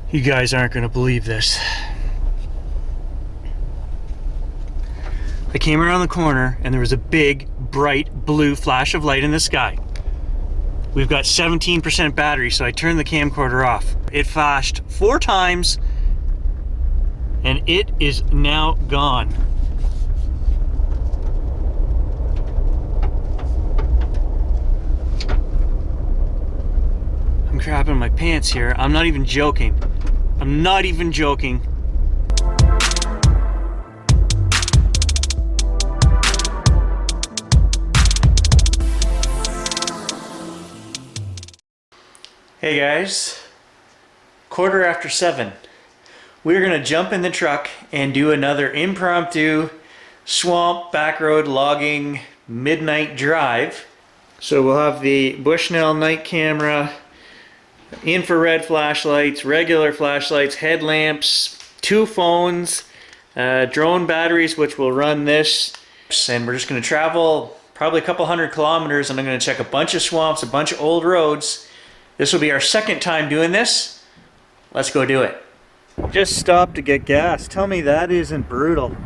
You guys aren't gonna believe this. I came around the corner and there was a big, bright blue flash of light in the sky. We've got 17% battery, so I turned the camcorder off. It flashed 4 times and it is now gone. I'm crapping my pants here. I'm not even joking. I'm not even joking. Hey guys, 7:15. We're gonna jump in the truck and do another impromptu swamp backroad logging midnight drive. So we'll have the Bushnell night camera, infrared flashlights, regular flashlights, headlamps, 2 phones, drone batteries which will run this, and we're just gonna travel probably a couple 100 kilometers, and I'm gonna check a bunch of swamps, a bunch of old roads. This will be our 2nd time doing this. Let's go do it. Just stopped to get gas. Tell me that isn't brutal.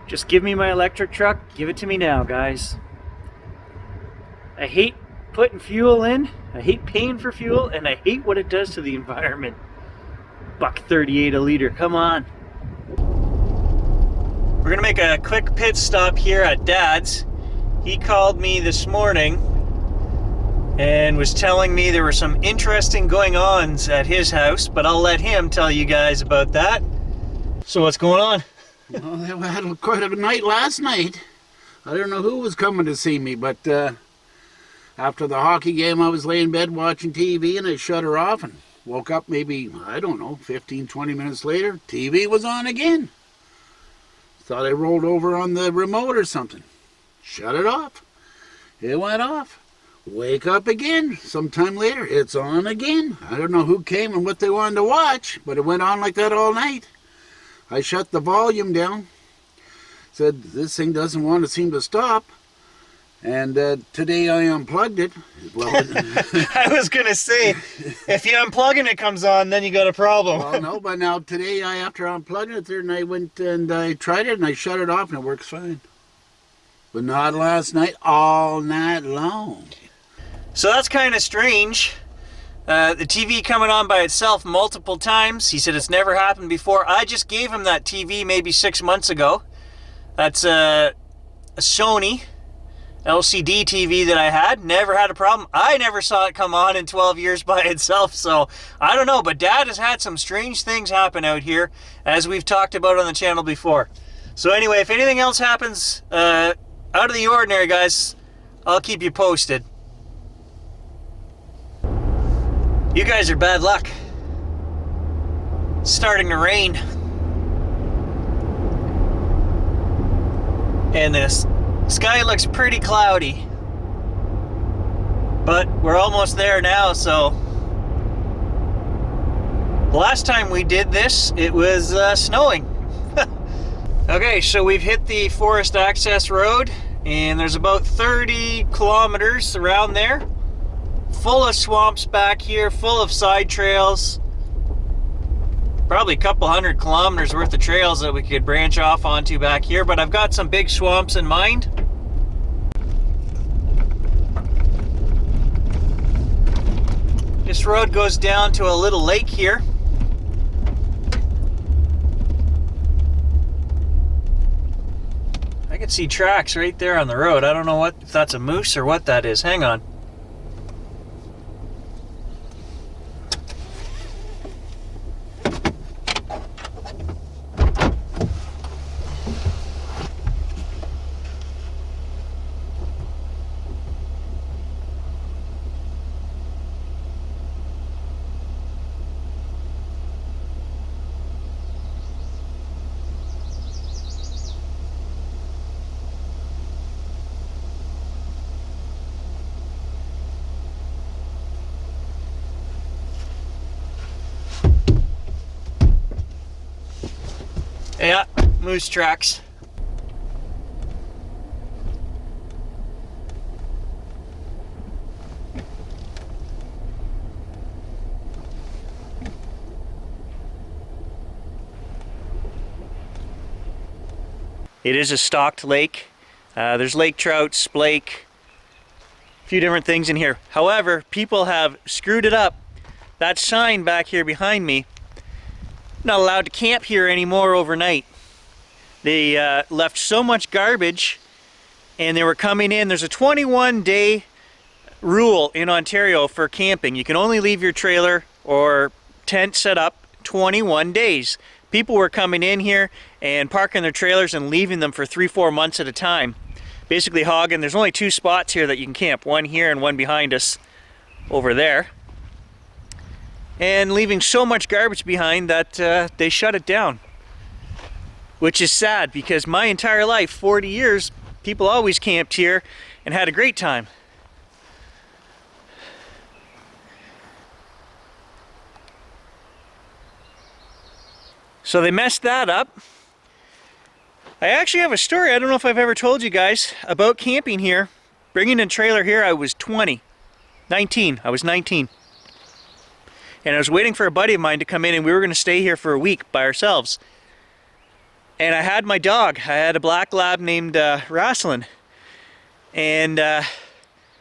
Just give me my electric truck. Give it to me now, guys. I hate putting fuel in. I hate paying for fuel, and I hate what it does to the environment. $1.38 a liter. Come on. We're gonna make a quick pit stop here at Dad's. He called me this morning and was telling me there were some interesting going-ons at his house, but I'll let him tell you guys about that. So what's going on? Well, they had quite a night last night. I don't know who was coming to see me, but after the hockey game I was laying in bed watching TV and I shut her off and woke up maybe, I don't know, 15, 20 minutes later, TV was on again. Thought I rolled over on the remote or something. Shut it off. It went off. Wake up again. Sometime later, it's on again. I don't know who came and what they wanted to watch, but it went on like that all night. I shut the volume down. Said, this thing doesn't want to seem to stop. And today I unplugged it. Well, I was going to say, if you unplug and it comes on, then you got a problem. Well, no, but now today, after unplugging it there, and I went and I tried it and I shut it off and it works fine. But not last night, all night long. So that's kind of strange. The TV coming on by itself multiple times. He said it's never happened before. I just gave him that TV maybe 6 months ago. That's a Sony LCD TV that I had. Never had a problem. I never saw it come on in 12 years by itself. So I don't know, but Dad has had some strange things happen out here, as we've talked about on the channel before. So anyway, if anything else happens out of the ordinary, guys, I'll keep you posted. You guys are bad luck. It's starting to rain. And this sky looks pretty cloudy. But we're almost there now, so the last time we did this, it was snowing. Okay, so we've hit the forest access road, and there's about 30 kilometers around there. Full of swamps back here, full of side trails. Probably a couple 100 kilometers worth of trails that we could branch off onto back here, but I've got some big swamps in mind. This road goes down to a little lake here. I can see tracks right there on the road. I don't know if that's a moose or what that is. Hang on. Yeah, moose tracks. It is a stocked lake. There's lake trout, splake, a few different things in here. However, people have screwed it up. That sign back here behind me, not allowed to camp here anymore overnight. They left so much garbage, and they were coming in. There's a 21-day rule in Ontario for camping. You can only leave your trailer or tent set up 21 days. People were coming in here and parking their trailers and leaving them for 3-4 months at a time. Basically hogging. There's only 2 spots here that you can camp, one here and one behind us over there, and leaving so much garbage behind that they shut it down, which is sad because my entire life, 40 years, people always camped here and had a great time. So they messed that up. I actually have a story, I don't know if I've ever told you guys, about camping here. Bringing a trailer here, I was 19. I was 19. And I was waiting for a buddy of mine to come in, and we were going to stay here for a week by ourselves. And I had my dog. I had a black lab named Rasslin. And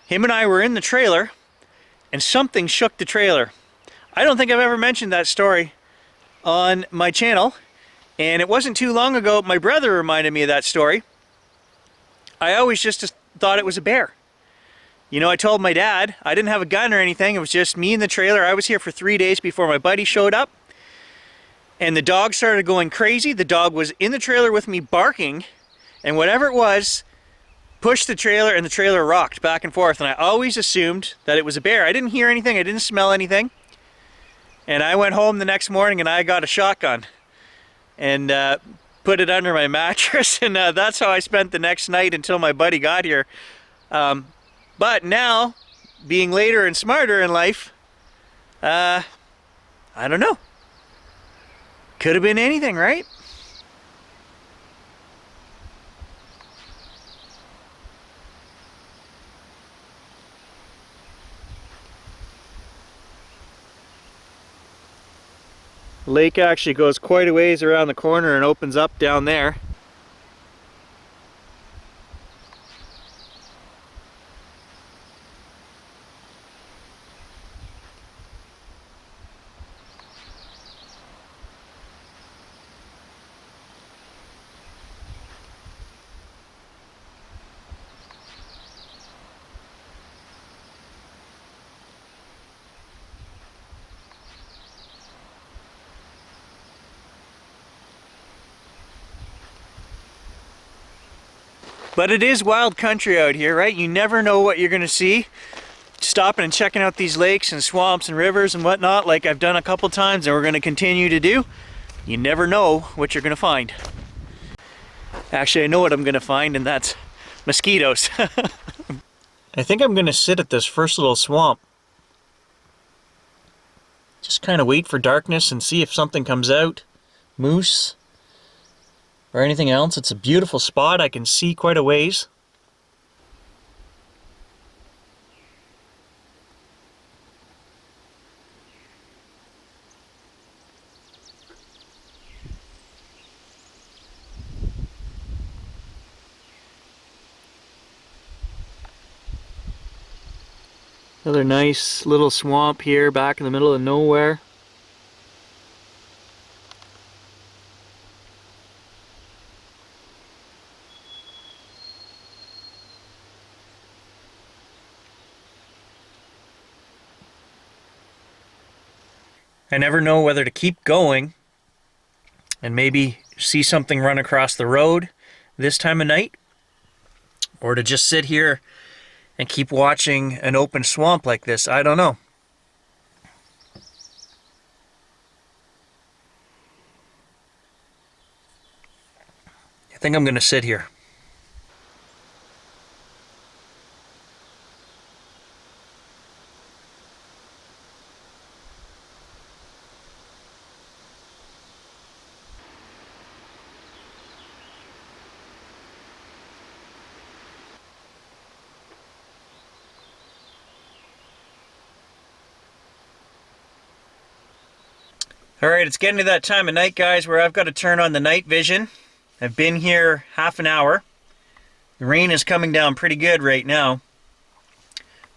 him and I were in the trailer, and something shook the trailer. I don't think I've ever mentioned that story on my channel. And it wasn't too long ago, my brother reminded me of that story. I always just thought it was a bear. You know, I told my dad, I didn't have a gun or anything, it was just me in the trailer. I was here for 3 days before my buddy showed up. And the dog started going crazy. The dog was in the trailer with me barking, and whatever it was, pushed the trailer, and the trailer rocked back and forth. And I always assumed that it was a bear. I didn't hear anything, I didn't smell anything. And I went home the next morning and I got a shotgun and put it under my mattress, and that's how I spent the next night until my buddy got here. But now, being later and smarter in life, I don't know. Could have been anything, right? The lake actually goes quite a ways around the corner and opens up down there. But it is wild country out here, right? You never know what you're gonna see. Stopping and checking out these lakes and swamps and rivers and whatnot, like I've done a couple times and we're gonna continue to do. You never know what you're gonna find. Actually, I know what I'm gonna find, and that's mosquitoes. I think I'm gonna sit at this first little swamp. Just kind of wait for darkness and see if something comes out. Moose or anything else. It's a beautiful spot. I can see quite a ways. Another nice little swamp here back in the middle of nowhere. I never know whether to keep going and maybe see something run across the road this time of night, or to just sit here and keep watching an open swamp like this. I don't know. I think I'm going to sit here. Alright, it's getting to that time of night, guys, where I've got to turn on the night vision I've been here half an hour. The rain is coming down pretty good right now.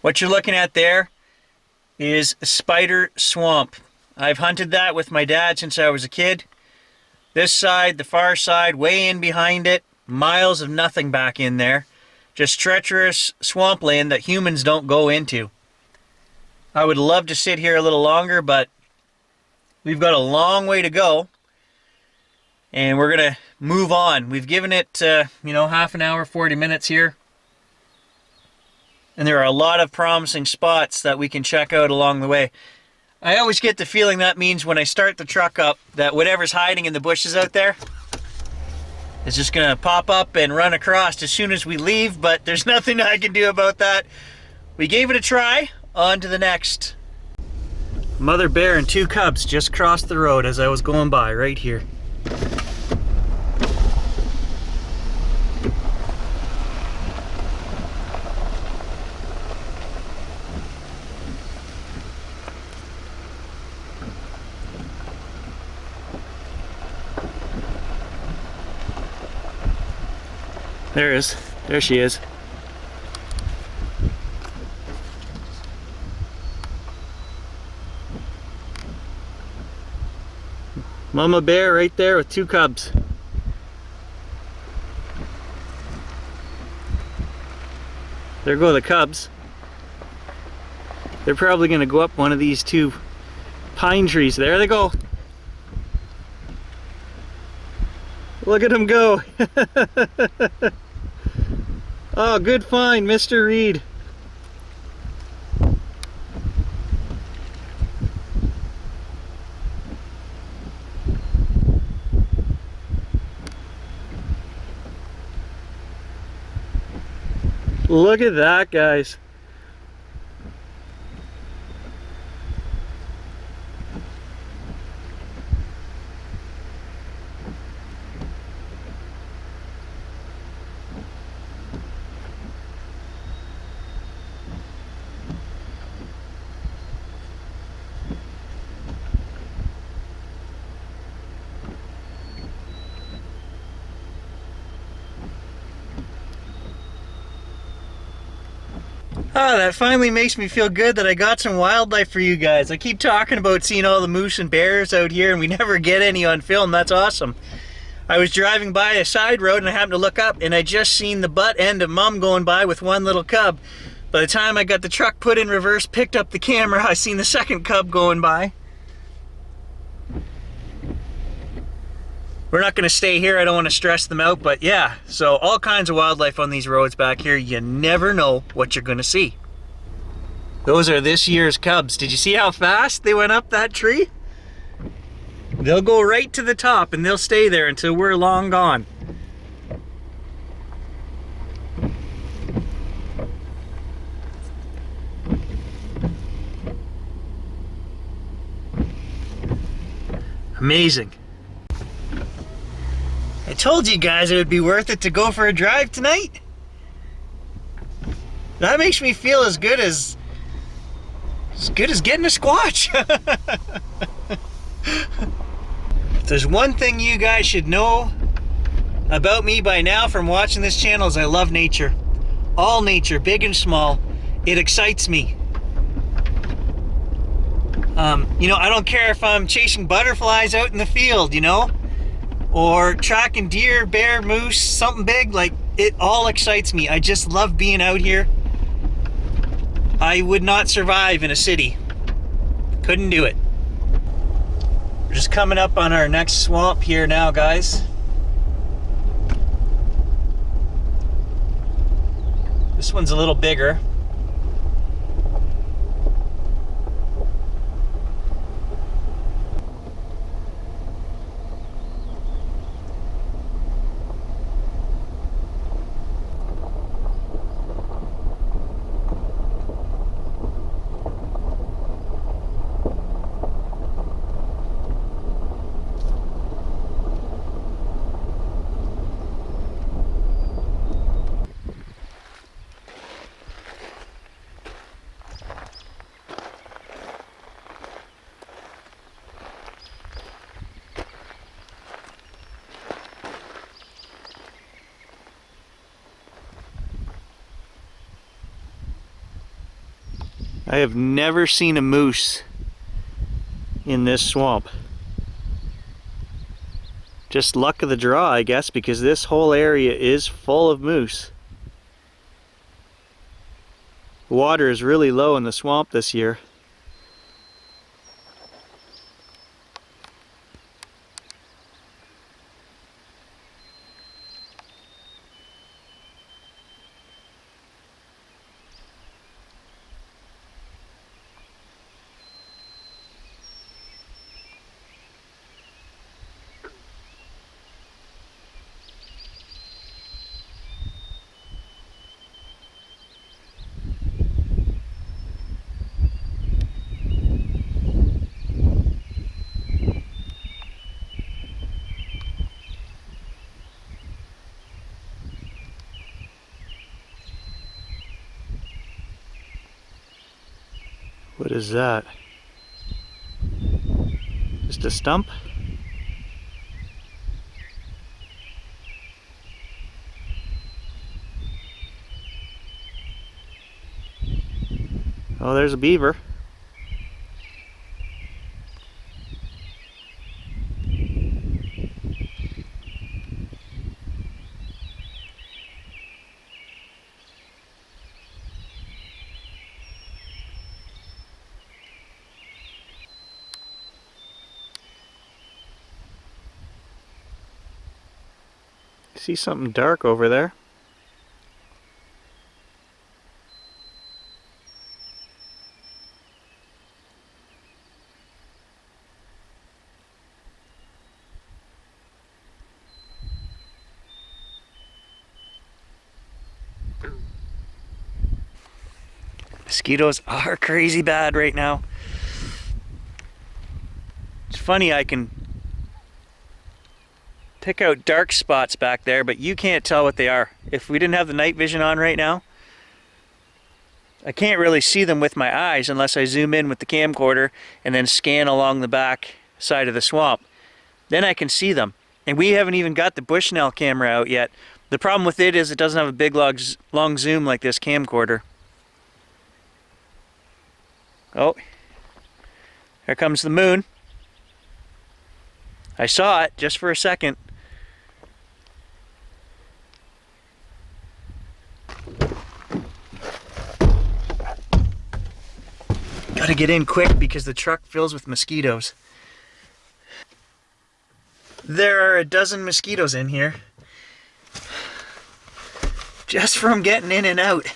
What you're looking at there is Spider Swamp. I've hunted that with my dad since I was a kid. This side, the far side, way in behind it, miles of nothing back in there. Just treacherous swampland that humans don't go into. I would love to sit here a little longer, but we've got a long way to go. And we're going to move on. We've given it, half an hour, 40 minutes here. And there are a lot of promising spots that we can check out along the way. I always get the feeling that means when I start the truck up that whatever's hiding in the bushes out there is just going to pop up and run across as soon as we leave, but there's nothing I can do about that. We gave it a try. On to the next. Mother bear and 2 cubs just crossed the road as I was going by right here. There she is. Mama bear right there with 2 cubs. There go the cubs. They're probably going to go up one of these 2 pine trees. There they go. Look at them go. Oh, good find, Mr. Reed. Look at that, guys. Oh, that finally makes me feel good that I got some wildlife for you guys. I keep talking about seeing all the moose and bears out here and we never get any on film. That's awesome. I was driving by a side road and I happened to look up and I just seen the butt end of Mum going by with 1 little cub. By the time I got the truck put in reverse, picked up the camera, I seen the 2nd cub going by. We're not going to stay here, I don't want to stress them out, but yeah, so all kinds of wildlife on these roads back here. You never know what you're going to see. Those are this year's cubs. Did you see how fast they went up that tree? They'll go right to the top and they'll stay there until we're long gone. Amazing. I told you guys it would be worth it to go for a drive tonight. That makes me feel as good as getting a squatch. If there's one thing you guys should know about me by now from watching this channel is I love nature. All nature, big and small. It excites me. I don't care if I'm chasing butterflies out in the field, or tracking deer, bear, moose, something big. Like, it all excites me. I just love being out here. I would not survive in a city. Couldn't do it. We're just coming up on our next swamp here now, guys. This one's a little bigger. I have never seen a moose in this swamp. Just luck of the draw, I guess, because this whole area is full of moose. Water is really low in the swamp this year. What is that? Just a stump? Oh, there's a beaver. See something dark over there? Mosquitoes are crazy bad right now. It's funny, I can pick out dark spots back there, but you can't tell what they are. If we didn't have the night vision on right now, I can't really see them with my eyes unless I zoom in with the camcorder and then scan along the back side of the swamp. Then I can see them. And we haven't even got the Bushnell camera out yet. The problem with it is it doesn't have a big long zoom like this camcorder. Oh, here comes the moon. I saw it just for a second. Gotta get in quick because the truck fills with mosquitoes. There are a dozen mosquitoes in here. Just from getting in and out.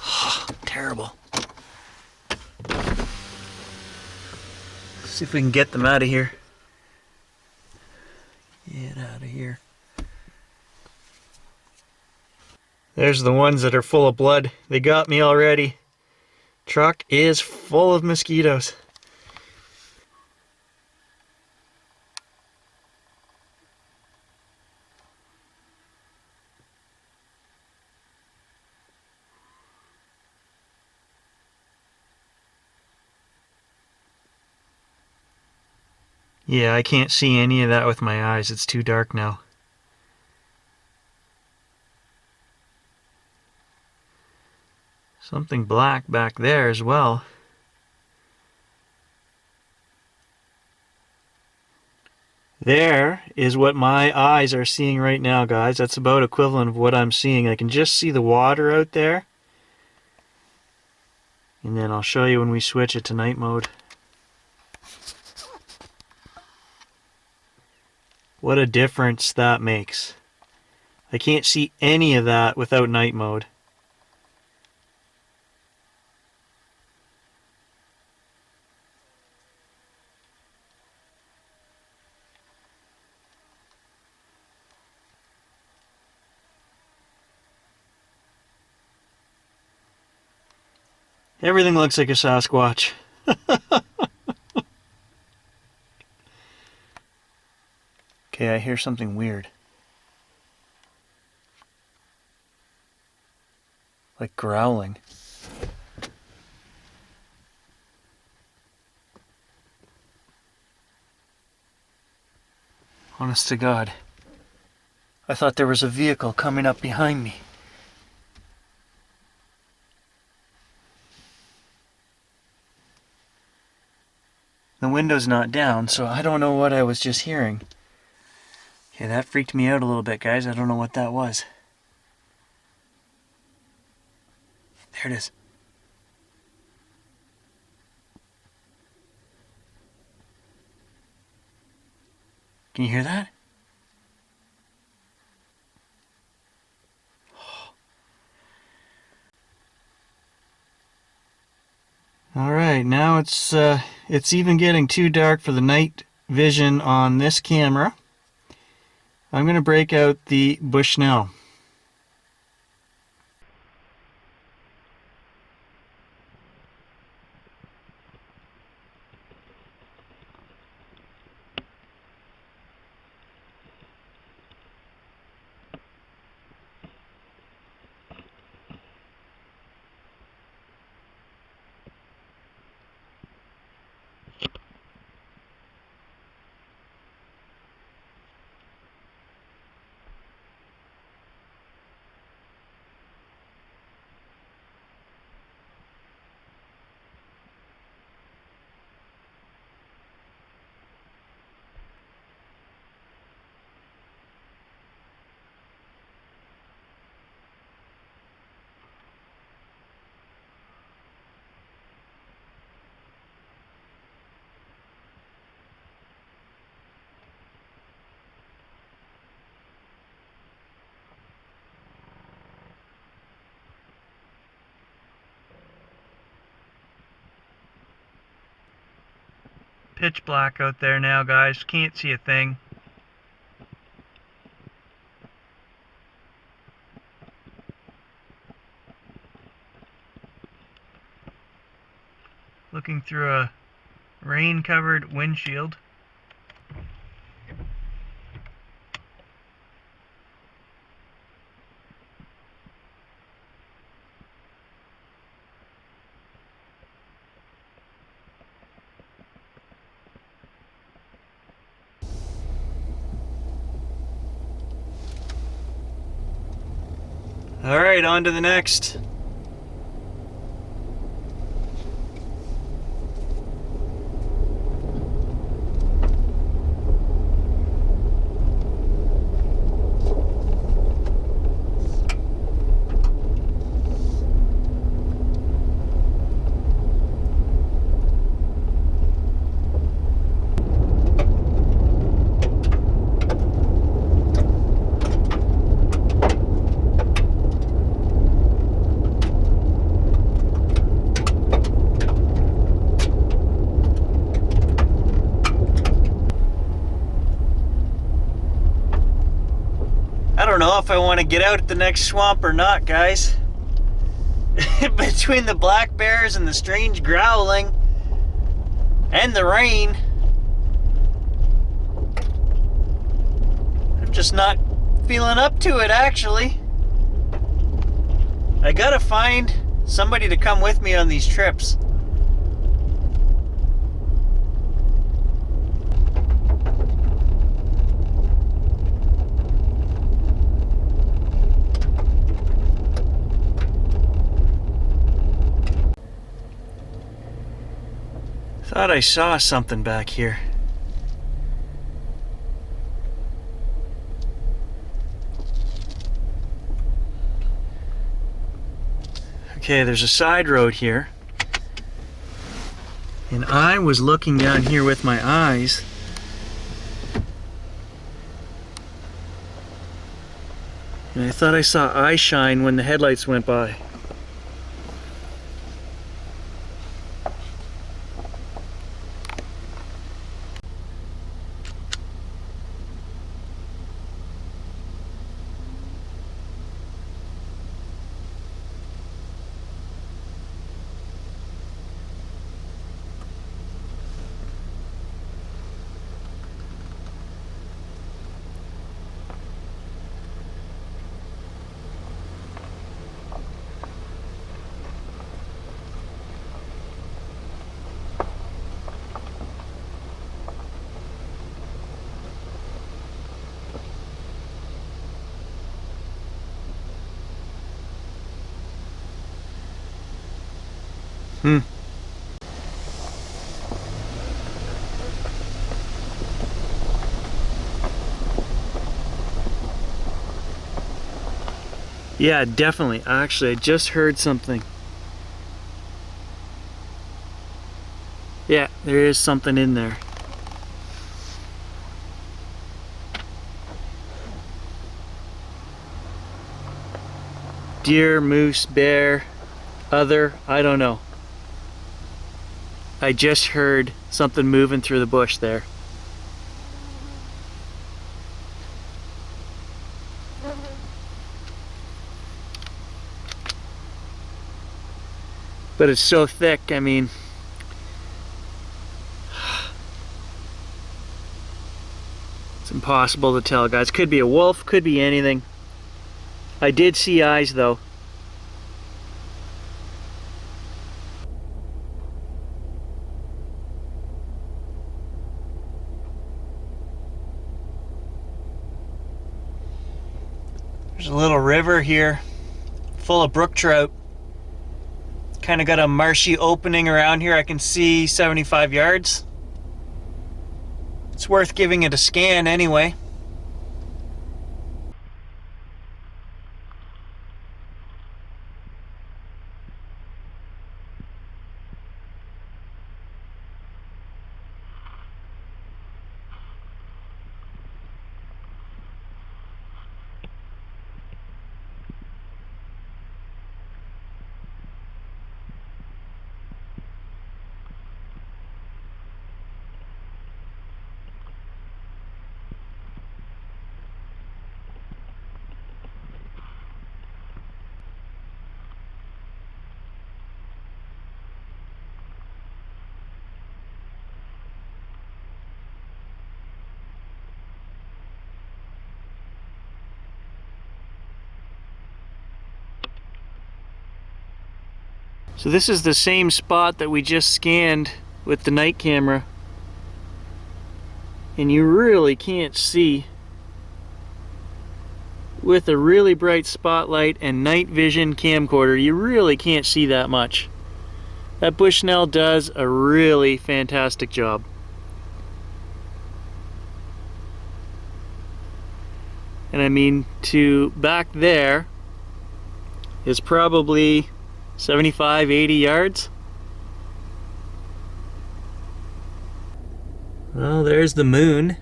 Oh, terrible. See if we can get them out of here. Get out of here. There's the ones that are full of blood. They got me already. Truck is full of mosquitoes. Yeah, I can't see any of that with my eyes. It's too dark now. Something black back there as well. There is what my eyes are seeing right now, guys. That's about equivalent of what I'm seeing. I can just see the water out there. And then I'll show you when we switch it to night mode. What a difference that makes. I can't see any of that without night mode. Everything looks like a Sasquatch. Okay, I hear something weird. Like growling. Honest to God. I thought there was a vehicle coming up behind me. The window's not down, so I don't know what I was just hearing. Okay, that freaked me out a little bit, guys. I don't know what that was. There it is. Can you hear that? All right, now it's even getting too dark for the night vision on this camera. I'm going to break out the Bushnell. Pitch black out there now, guys. Can't see a thing. Looking through a rain-covered windshield. All right, on to the next. I don't know if I want to get out at the next swamp or not, guys. Between the black bears and the strange growling and the rain, I'm just not feeling up to it, actually. I gotta find somebody to come with me on these trips. Thought I saw something back here. Okay, there's a side road here. And I was looking down here with my eyes. And I thought I saw eye shine when the headlights went by. Yeah, definitely. Actually, I just heard something. Yeah, there is something in there. Deer, moose, bear, other, I don't know. I just heard something moving through the bush there. But it's so thick, I mean, it's impossible to tell, guys. Could be a wolf, could be anything. I did see eyes though. There's a little river here full of brook trout. Kind of got a marshy opening around here. I can see 75 yards. It's worth giving it a scan anyway. So this is the same spot that we just scanned with the night camera. And you really can't see with a really bright spotlight and night vision camcorder, you really can't see that much. That Bushnell does a really fantastic job. And I mean, to back there is probably 75, 80 yards. Well, there's the moon.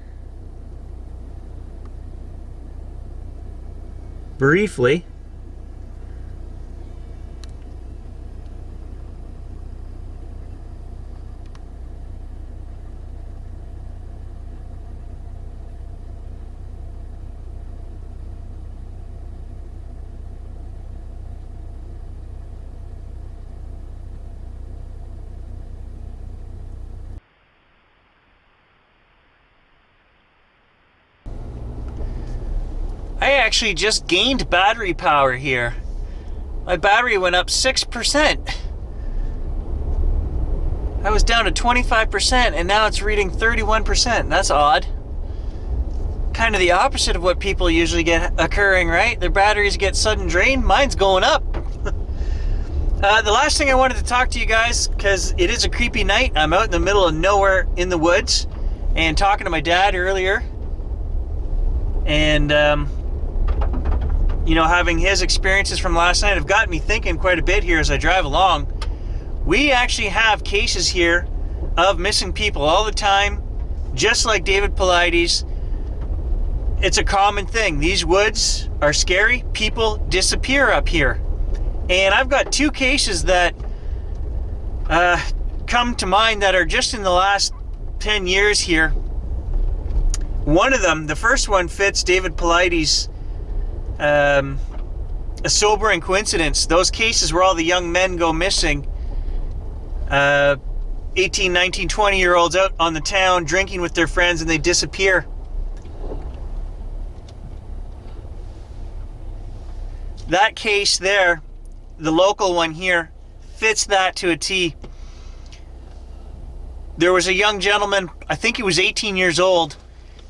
Briefly. I actually just gained battery power here. My battery went up 6%. I was down to 25% and now it's reading 31%. That's odd. Kind of the opposite of what people usually get occurring, right? Their batteries get sudden drain. Mine's going up. The last thing I wanted to talk to you guys, because it is a creepy night. I'm out in the middle of nowhere in the woods and talking to my dad earlier. And you know, having his experiences from last night have gotten me thinking quite a bit here as I drive along. We actually have cases here of missing people all the time, just like David Paulides. It's a common thing. These woods are scary. People disappear up here. And I've got two cases that come to mind that are just in the last 10 years here. One of them, the first one, fits David Paulides' a sobering coincidence. Those cases where all the young men go missing, 18, 19, 20-year-olds out on the town drinking with their friends and they disappear. That case there, the local one here, fits that to a T. There was a young gentleman, I think he was 18 years old,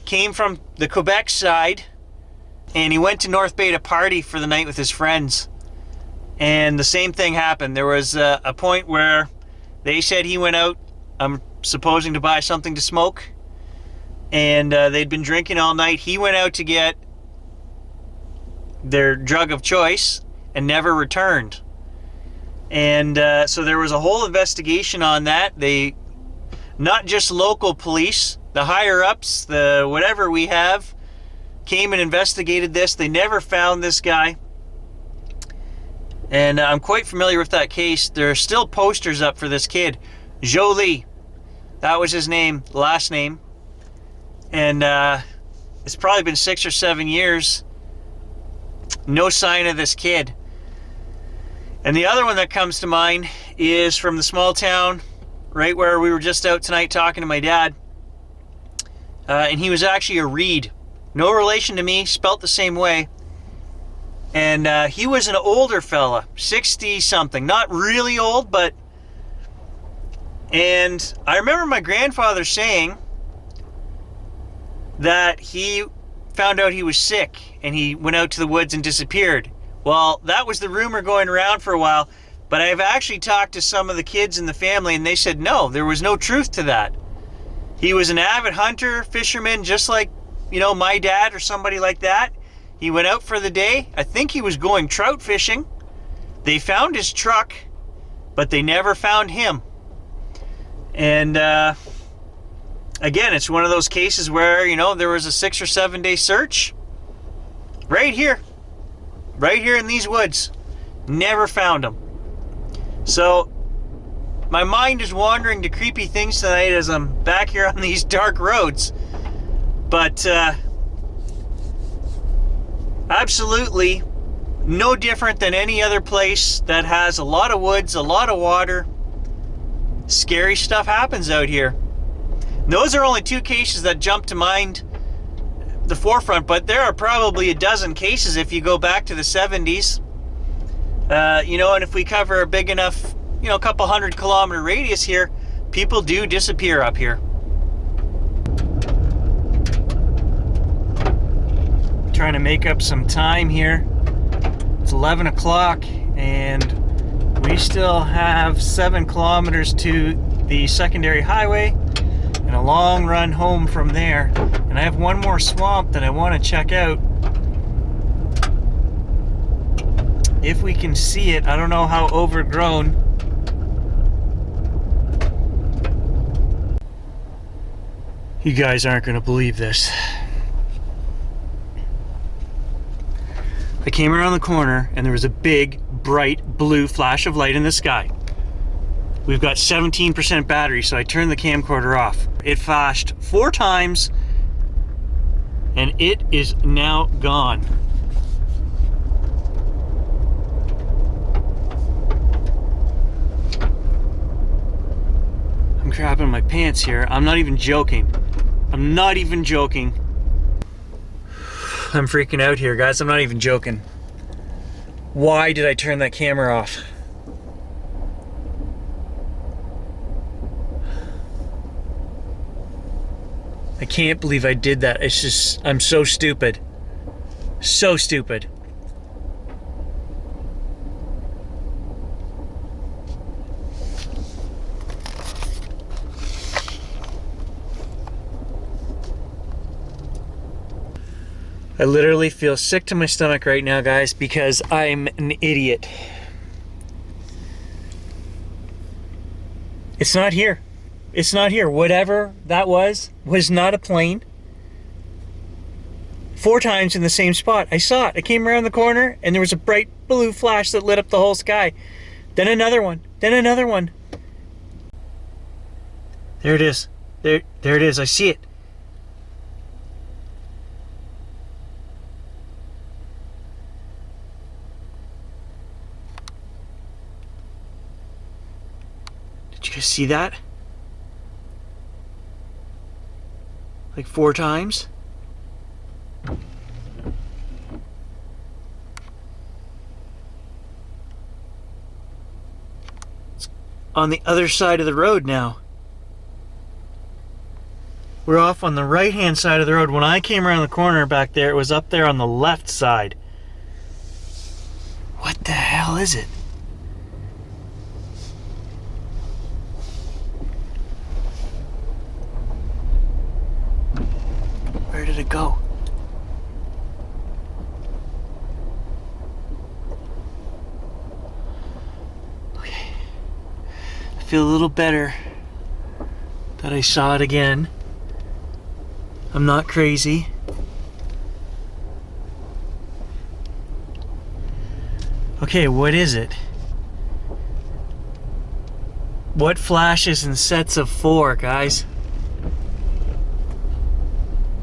came from the Quebec side, and he went to North Bay to party for the night with his friends. And the same thing happened. There was a point where they said he went out, supposing to buy something to smoke. And they'd been drinking all night. He went out to get their drug of choice and never returned. And so there was a whole investigation on that. They, not just local police, the higher ups, the whatever we have, came and investigated this. They never found this guy. And I'm quite familiar with that case. There are still posters up for this kid. Jolie. That was his name, last name. And it's probably been 6 or 7 years. No sign of this kid. And the other one that comes to mind is from the small town right where we were just out tonight talking to my dad. And he was actually a Reed. No relation to me, spelt the same way. And he was an older fella, 60-something. Not really old, but... And I remember my grandfather saying that he found out he was sick and he went out to the woods and disappeared. Well, that was the rumor going around for a while, but I've actually talked to some of the kids in the family and they said no, there was no truth to that. He was an avid hunter, fisherman, just like, you know, my dad or somebody like that. He went out for the day. I think he was going trout fishing. They found his truck, but they never found him. And again, it's one of those cases where, you know, there was a 6 or 7 day search right here in these woods. Never found him. So my mind is wandering to creepy things tonight as I'm back here on these dark roads. But absolutely no different than any other place that has a lot of woods, a lot of water. Scary stuff happens out here. Those are only 2 cases that jump to mind, the forefront, but there are probably a dozen cases if you go back to the 70s. You know, and if we cover a big enough, you know, a couple 100-kilometer radius here, people do disappear up here. Trying to make up some time here. It's 11 o'clock and we still have 7 kilometers to the secondary highway and a long run home from there. And I have one more swamp that I want to check out. If we can see it, I don't know how overgrown. You guys aren't going to believe this. I came around the corner and there was a big, bright blue flash of light in the sky. We've got 17% battery, so I turned the camcorder off. It flashed 4 times and it is now gone. I'm crapping my pants here. I'm not even joking. I'm not even joking. I'm freaking out here, guys. I'm not even joking. Why did I turn that camera off? I can't believe I did that. It's just, I'm so stupid. So stupid. I literally feel sick to my stomach right now, guys, because I'm an idiot. It's not here. It's not here. Whatever that was not a plane. 4 times in the same spot. I saw it. I came around the corner and there was a bright blue flash that lit up the whole sky. Then another one. Then another one. There it is. There it is. I see it. Did you guys see that? Like 4 times? It's on the other side of the road now. We're off on the right-hand side of the road. When I came around the corner back there, it was up there on the left side. What the hell is it? Where did it go? feel a little better that I saw it again. I'm not crazy. Okay, what is it? What flashes in sets of 4, guys?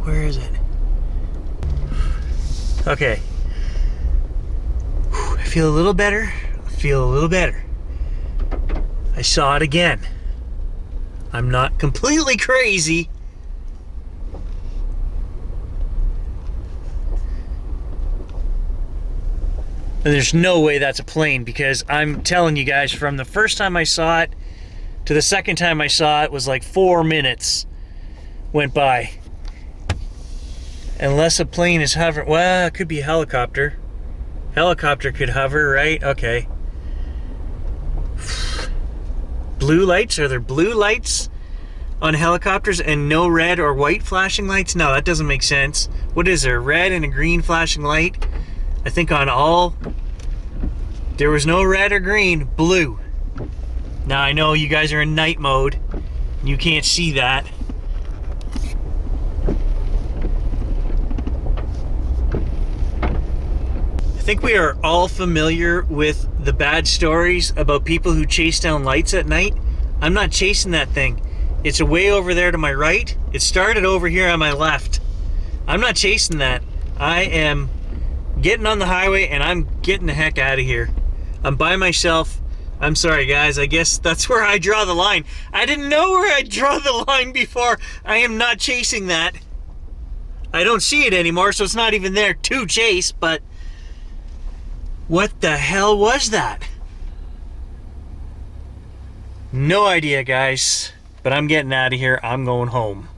Where is it? Okay. I feel a little better. I feel a little better. I saw it again. I'm not completely crazy. And there's no way that's a plane, because I'm telling you guys, from the first time I saw it to the second time I saw it was like 4 minutes went by. Unless a plane is hovering. Well, it could be a helicopter. Helicopter could hover, right? Okay. Blue lights? Are there blue lights on helicopters and no red or white flashing lights? No, that doesn't make sense. What is there? Red and a green flashing light? I think on all, there was no red or green, blue. Now I know you guys are in night mode. You can't see that. I think we are all familiar with the bad stories about people who chase down lights at night. I'm not chasing that thing. It's way over there to my right. It started over here on my left. I'm not chasing that. I am getting on the highway and I'm getting the heck out of here. I'm by myself. I'm sorry guys, I guess that's where I draw the line. I didn't know where I'd draw the line before. I am not chasing that. I don't see it anymore, so it's not even there to chase, but what the hell was that? No idea, guys, but I'm getting out of here. I'm going home.